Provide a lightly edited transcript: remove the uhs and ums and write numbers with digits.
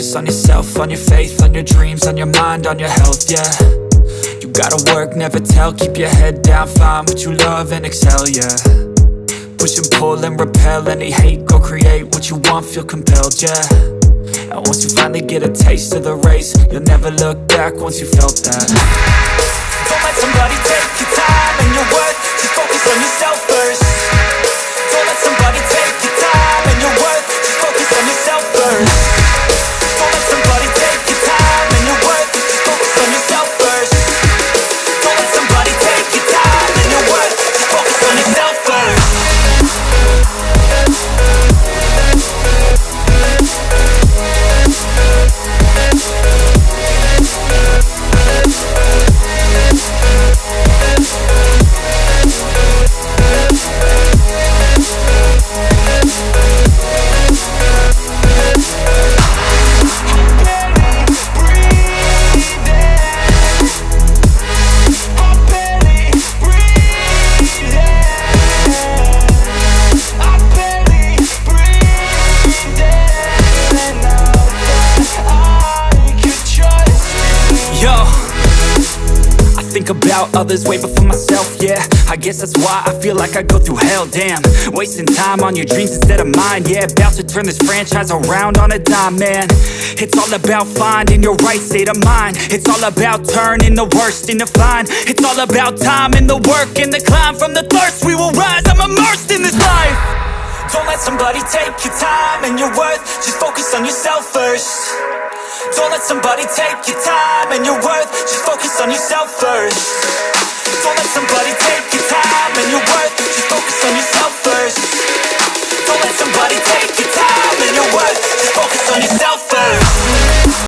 focus on yourself, on your faith, on your dreams, on your mind, on your health, yeah. You gotta work, never tell, keep your head down, find what you love and excel, yeah. Push and pull and repel any hate, go create what you want, feel compelled, yeah. And once you finally get a taste of the race, you'll never look back once you felt that. Don't let somebody take your time and your worth, just focus on yourself first. Don't let somebody take your time and your worth, just focus on yourself first. Don't let somebody take your time and your worth, just focus on yourself first. Don't let somebody take your time and your worth, just focus on yourself first. About others way before myself, yeah. I guess that's why I feel like I go through hell, damn. Wasting time on your dreams instead of mine, yeah. About to turn this franchise around on a dime, man. It's all about finding your right state of mind. It's all about turning the worst into fine. It's all about time and the work and the climb. From the thirst we will rise, I'm immersed in this life. Don't let somebody take your time and your worth, just focus on yourself first. Don't let somebody take your time and your worth, just focus on yourself first.